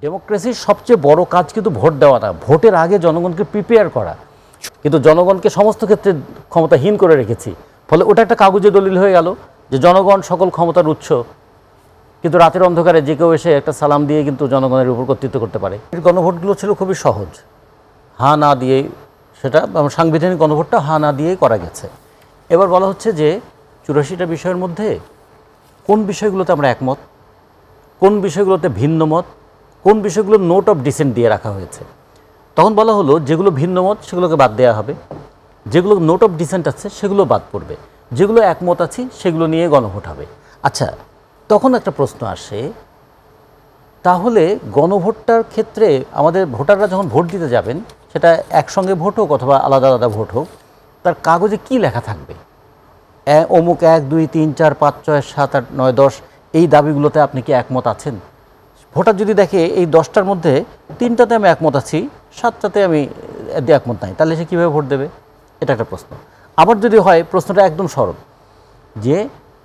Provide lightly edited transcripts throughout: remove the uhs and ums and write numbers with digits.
ডেমোক্রেসির সবচেয়ে বড় কাজ কিন্তু ভোট দেওয়া না, ভোটের আগে জনগণকে প্রিপেয়ার করা। কিন্তু জনগণকে সমস্ত ক্ষেত্রে ক্ষমতাহীন করে রেখেছি, ফলে ওটা একটা কাগজে দলিল হয়ে গেল যে জনগণ সকল ক্ষমতার উৎস। কিন্তু রাতের অন্ধকারে যে কেউ এসে একটা সালাম দিয়ে কিন্তু জনগণের উপর কর্তৃত্ব করতে পারে। গণভোটগুলো ছিল খুবই সহজ, হ্যাঁ না দিয়েই, সেটা সাংবিধানিক গণভোটটা হ্যাঁ না দিয়েই করা গেছে। এবার বলা হচ্ছে যে 84টা বিষয়ের মধ্যে কোন বিষয়গুলোতে আমরা একমত, কোন বিষয়গুলোতে ভিন্ন মত, কোন বিষয়গুলো নোট অফ ডিসেন্ট দিয়ে রাখা হয়েছে। তখন বলা হলো যেগুলো ভিন্ন মত সেগুলোকে বাদ দেওয়া হবে, যেগুলো নোট অফ ডিসেন্ট আছে সেগুলো বাদ পড়বে, যেগুলো একমত আছে সেগুলো নিয়ে গণভোট হবে। আচ্ছা, তখন একটা প্রশ্ন আসে, তাহলে গণভোটটার ক্ষেত্রে আমাদের ভোটাররা যখন ভোট দিতে যাবেন, সেটা একসঙ্গে ভোট হোক অথবা আলাদা আলাদা ভোট হোক, তার কাগজে কি লেখা থাকবে? অমুক 1 2 3 4 5 6 7 8 9 10 এই দাবিগুলোতে আপনি কি একমত আছেন? ভোটার যদি দেখে এই 10টার মধ্যে 3টাতে আমি একমত আছি, 7টাতে আমি একমত নাই, তাহলে সে কীভাবে ভোট দেবে? এটা একটা প্রশ্ন। আবার যদি হয় প্রশ্নটা একদম সরল, যে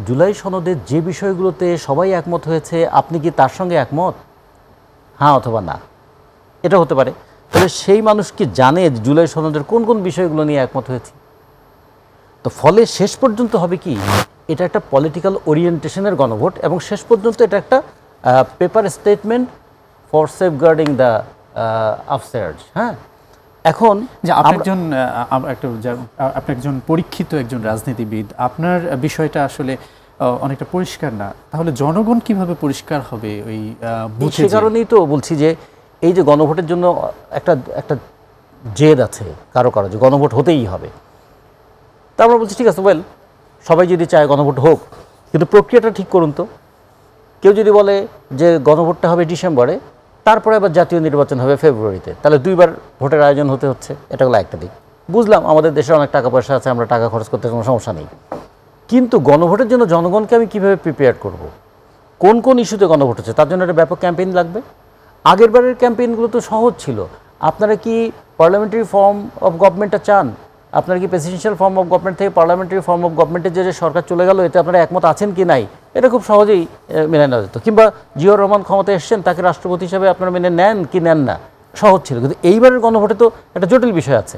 জুলাই সনদের যে বিষয়গুলোতে সবাই একমত হয়েছে আপনি কি তার সঙ্গে একমত, হ্যাঁ অথবা না? এটা হতে পারে। তাহলে সেই মানুষ কি জানে জুলাই সনদের কোন কোন বিষয়গুলো নিয়ে একমত হয়েছে? তো ফলে শেষ পর্যন্ত হবে কি, এটা একটা পলিটিক্যাল ওরিয়েন্টেশনের গণভোট, এবং শেষ পর্যন্ত এটা একটা paper statement for safeguarding the officers. হ্যাঁ, এখন যে আপনি একজন পরীক্ষিত একজন রাজনীতিবিদ, আপনার বিষয়টা আসলে অনেকটা পরিষ্কার না, তাহলে জনগণ কিভাবে পরিষ্কার হবে ওই বুথে? সে কারণেই তো বলছি যে এই যে গণভোটের জন্য একটা একটা জেদ আছে কারো কারো, যে গণভোট হতেই হবে। তা আমরা বলছি ঠিক আছে, ওয়েল, সবাই যদি চায় গণভোট হোক, কিন্তু প্রক্রিয়াটা ঠিক করুন তো। কেউ যদি বলে যে গণভোটটা হবে ডিসেম্বরে, তারপরে আবার জাতীয় নির্বাচন হবে ফেব্রুয়ারিতে, তাহলে 2বার ভোটের আয়োজন হতে হচ্ছে। এটা হলো একটা দিক। বুঝলাম আমাদের দেশে অনেক টাকা পয়সা আছে, আমরা টাকা খরচ করতে কোনো সমস্যা নেই, কিন্তু গণভোটের জন্য জনগণকে আমি কীভাবে প্রিপেয়ার করব? কোন কোন ইস্যুতে গণভোট হচ্ছে তার জন্য একটা ব্যাপক ক্যাম্পেইন লাগবে। আগের বারের ক্যাম্পেইনগুলো তো সহজ ছিল। আপনারা কি পার্লামেন্টারি ফর্ম অফ গভর্নমেন্টটা চান? আপনারা কি প্রেসিডেন্সিয়াল ফর্ম অফ গভর্নমেন্ট থেকে পার্লামেন্টারি ফর্ম অফ গভর্নমেন্টে যে সরকার চলে গেল, এতে আপনারা একমত আছেন কি নাই? এটা খুব সহজেই মেনে নেওয়া যেত। কিংবা জিয়াউর রহমান ক্ষমতায় এসছেন, তাকে রাষ্ট্রপতি হিসাবে আপনারা মেনে নেন কি নেন না, সহজ ছিল। কিন্তু এইবারের গণভোটে তো একটা জটিল বিষয় আছে।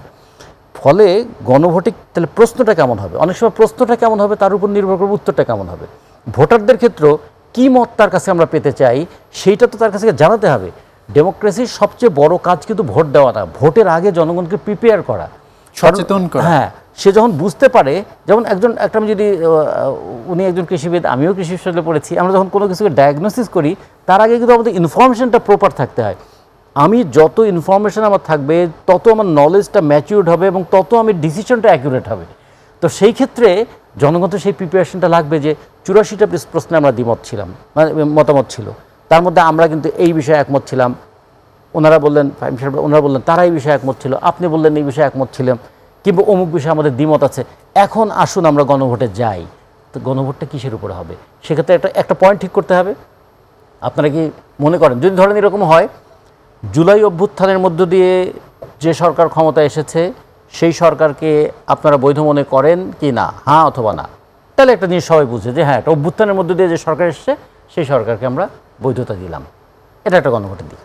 ফলে গণভোটে তাহলে প্রশ্নটা কেমন হবে? অনেক সময় প্রশ্নটা কেমন হবে তার উপর নির্ভর করবে উত্তরটা কেমন হবে। ভোটারদের ক্ষেত্রেও কী মত তার কাছে আমরা পেতে চাই, সেইটা তো তার কাছে জানাতে হবে। ডেমোক্রেসির সবচেয়ে বড় কাজ কিন্তু ভোট দেওয়া না, ভোটের আগে জনগণকে প্রিপেয়ার করা, সচেতন করা। হ্যাঁ, সে যখন বুঝতে পারে, যেমন একটা আমি যদি উনি একজন কৃষিবিদ, আমিও কৃষি বিশ্ববিদ্যালয়ে পড়েছি, আমরা যখন কোনো কিছুকে ডায়াগনোসিস করি তার আগে কিন্তু আমাদের ইনফরমেশনটা প্রপার থাকতে হয়। আমি যত ইনফরমেশন আমার থাকবে তত আমার নলেজটা ম্যাচিউরড হবে এবং তত আমি ডিসিশনটা অ্যাকুরেট হবে। তো সেই ক্ষেত্রে জনগণ তো সেই প্রিপারেশনটা লাগবে যে 84টা প্রশ্নে আমরা দ্বিমত ছিলাম, মানে মতামত ছিল, তার মধ্যে আমরা কিন্তু এই বিষয়ে একমত ছিলাম, ওনারা বললেন তারা এই বিষয়ে একমত ছিল, আপনি বললেন এই বিষয়ে একমত ছিলাম, কিংবা অমুক বিষয়ে আমাদের দ্বিমত আছে। এখন আসুন আমরা গণভোটে যাই। তো গণভোটটা কিসের উপরে হবে? সেক্ষেত্রে একটা পয়েন্ট ঠিক করতে হবে। আপনারা কি মনে করেন, যদি ধরেন এরকম হয়, জুলাই অভ্যুত্থানের মধ্য দিয়ে যে সরকার ক্ষমতা এসেছে সেই সরকারকে আপনারা বৈধ মনে করেন কি না, হ্যাঁ অথবা না? তাহলে একটা জিনিস সবাই বুঝে যে হ্যাঁ, একটা অভ্যুত্থানের মধ্য দিয়ে যে সরকার এসেছে সেই সরকারকে আমরা বৈধতা দিলাম। এটা একটা গণভোটের দিক।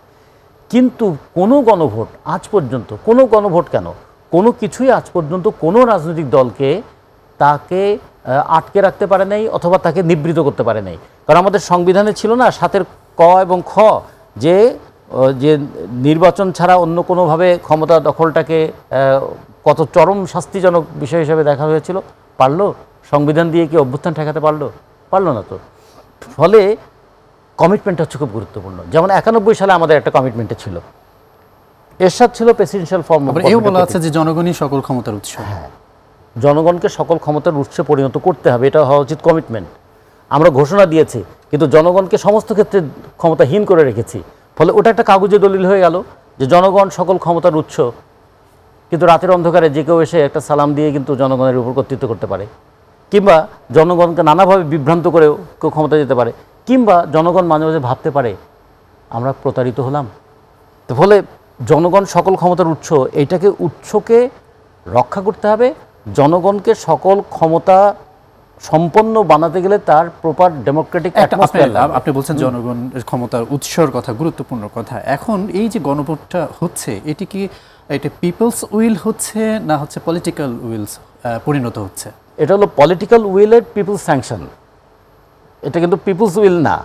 কিন্তু কোনো গণভোট আজ পর্যন্ত, কোনো গণভোট কেন, কোনো কিছুই আজ পর্যন্ত কোনো রাজনৈতিক দলকে তাকে আটকে রাখতে পারে নাই অথবা তাকে নিবৃত করতে পারে নাই। কারণ আমাদের সংবিধানে ছিল না 7-এর ক এবং খ, যে নির্বাচন ছাড়া অন্য কোনোভাবে ক্ষমতা দখলটাকে কত চরম শাস্তিজনক বিষয় হিসেবে দেখা হয়েছিল। পারলো? সংবিধান দিয়ে কি অভ্যুত্থান ঠেকাতে পারলো না তো। ফলে কমিটমেন্ট হচ্ছে খুব গুরুত্বপূর্ণ। যেমন 91 সালে আমাদের একটা কমিটমেন্টে ছিল, এরশাদ ছিল প্রেসিডেন্সিয়াল ফর্ম অফ গভর্নমেন্ট। এও বলা আছে যে জনগণই সকল ক্ষমতার উৎস। হ্যাঁ, জনগণকে সকল ক্ষমতার উৎসে পরিণত করতে হবে, এটা হওয়া উচিত কমিটমেন্ট। আমরা ঘোষণা দিয়েছি কিন্তু জনগণকে সমস্ত ক্ষেত্রে ক্ষমতাহীন করে রেখেছি, ফলে ওটা একটা কাগজে দলিল হয়ে গেল যে জনগণ সকল ক্ষমতার উৎস। কিন্তু রাতের অন্ধকারে যে কেউ এসে একটা সালাম দিয়ে কিন্তু জনগণের উপর কর্তৃত্ব করতে পারে, কিংবা জনগণকে নানাভাবে বিভ্রান্ত করেও কেউ ক্ষমতা যেতে পারে, কিংবা জনগণ মাঝে মাঝে ভাবতে পারে আমরা প্রতারিত হলাম। তো ফলে জনগণ সকল ক্ষমতার উৎস, এইটাকে উৎসকে রক্ষা করতে হবে। জনগণকে সকল ক্ষমতা সম্পন্ন বানাতে গেলে তার প্রপার ডেমোক্রেটিক অ্যাটমসফিয়ার লাগবে। আপনি বলছেন জনগণের ক্ষমতার উৎসর কথা, গুরুত্বপূর্ণ কথা। এখন এই যে গণভোটটা হচ্ছে, এটা পিপলস উইল হচ্ছে না হচ্ছে পলিটিক্যাল উইলস পরিণত হচ্ছে? এটা হলো পলিটিক্যাল উইলের পিপলস স্যাংশন, এটা কিন্তু পিপলস উইল না।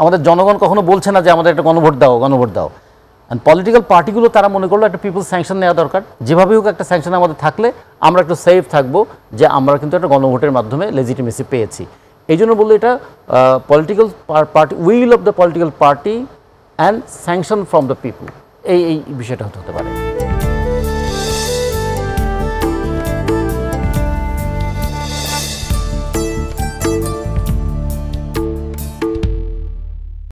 আমাদের জনগণ কখনো বলছে না যে আমাদের একটা গণভোট দাও, গণভোট দাও। অ্যান্ড পলিটিক্যাল পার্টিগুলো তারা মনে করলো একটা পিপলস স্যাংশন নেওয়া দরকার, যেভাবেই হোক একটা স্যাংশন আমাদের থাকলে আমরা একটু সেফ থাকবো যে আমরা কিন্তু একটা গণভোটের মাধ্যমে লেজিটিমেসি পেয়েছি। এই জন্য বললো এটা political party, will of the political party and sanction from the people, এই বিষয়টা হতে পারে।